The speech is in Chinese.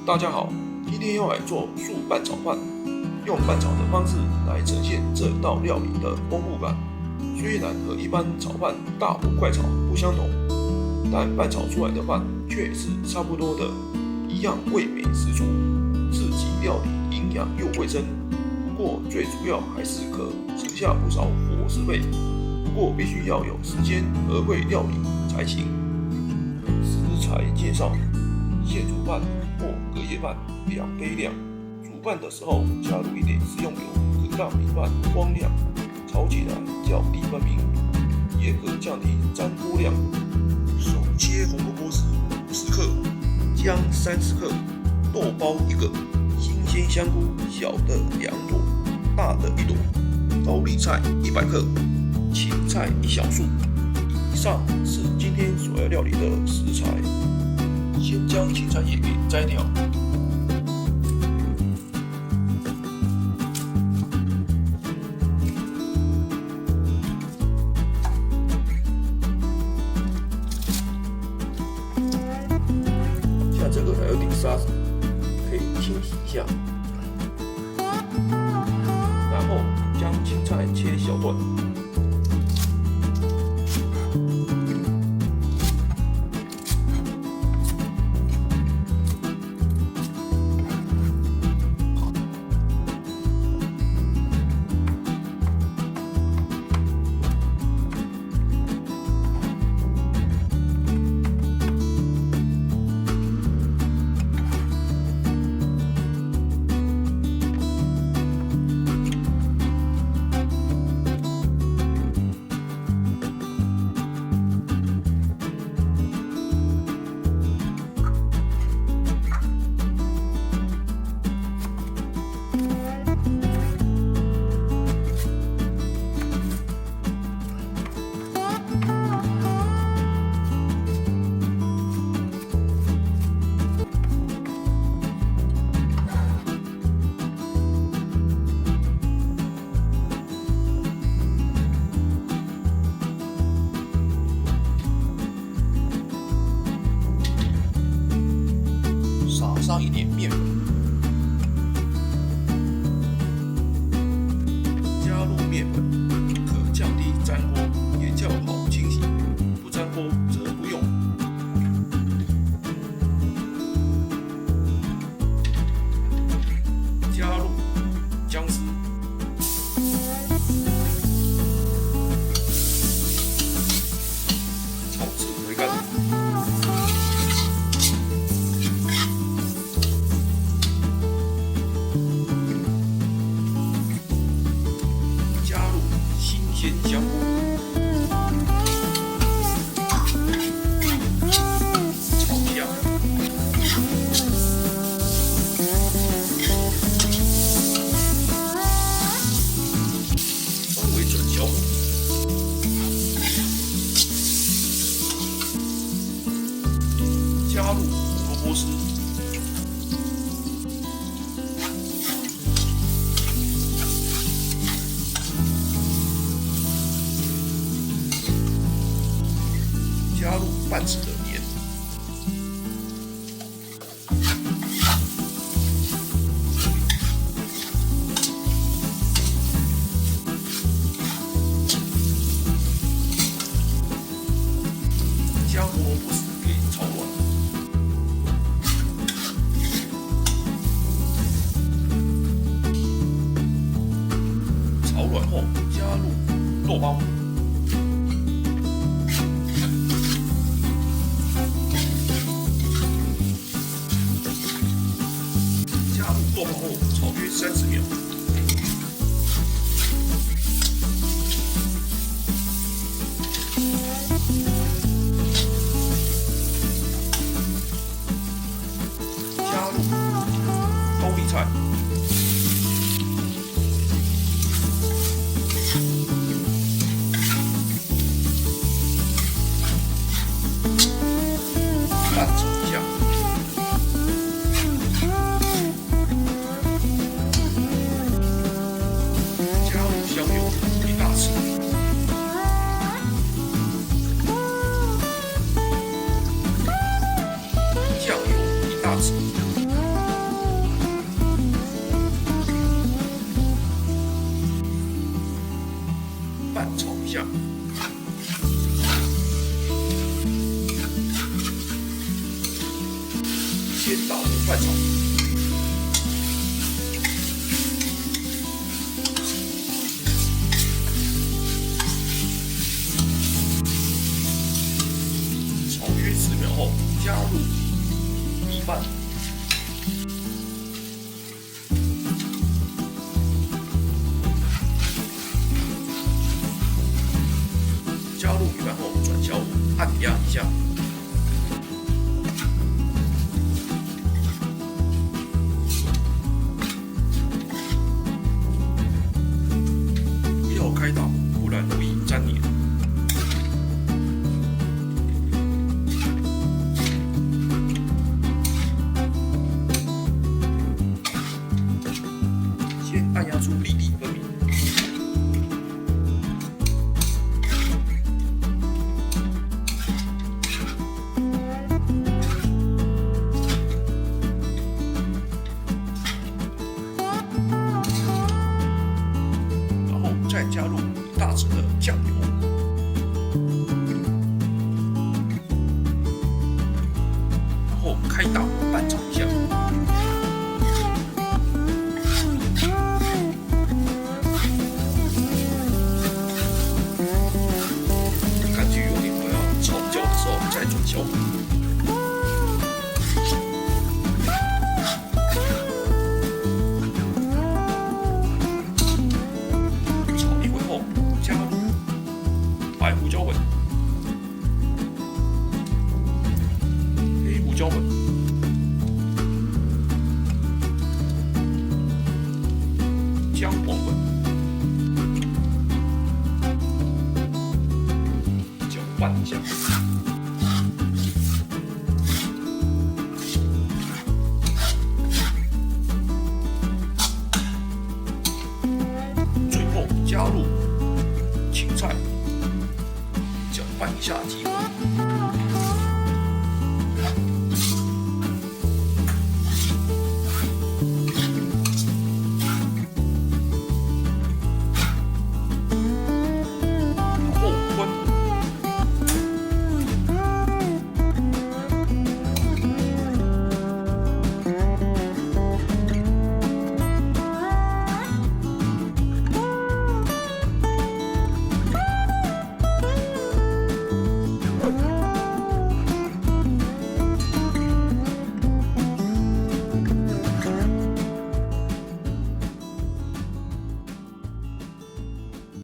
大家好，今天要来做素拌炒饭，用拌炒的方式来呈现这道料理的丰富感。虽然和一般炒饭大火快炒不相同，但拌炒出来的饭却是差不多的，一样味美十足，自己料理营养又卫生。不过最主要还是可省下不少伙食费，不过必须要有时间和会料理才行。食材介绍：现煮饭或隔夜饭2杯量，煮饭的时候加入一点食用油，可让米饭光亮，炒起来较低分明，也可降低粘锅量。手切红萝卜丝50克，姜30克，豆包1个，新鲜香菇小的2朵，大的1朵，高丽菜100克，芹菜1小束。以上是今天所要料理的食材。先将芹菜叶给摘掉，像这个还有点沙子，可以清洗一下。然后将芹菜切小段。撒上一点面粉，加入面粉可降低粘锅，也较好清洗，不粘锅则不用。加入姜丝，炒至回甘。香菇，炒香，稍微转小火，加入胡萝卜丝。加入半匙的盐，将胡萝卜丝给炒软，炒软后加入豆包。豆包后炒约30秒，加入高丽菜，拌炒一下。香油1大匙，酱油1大匙，拌炒一下。先大火拌炒，炒约10秒后，加入米饭。加入米饭后，转小火按压一下。不要开大火，不然容易粘黏。先按压出粒粒分明。再加入1大匙的酱油，然后开大火拌炒一下。感觉有点快要炒焦的时候，再转小火。加入白胡椒粉、黑胡椒粉、姜黄粉，搅拌一下。最后加入芹菜，搅拌一下即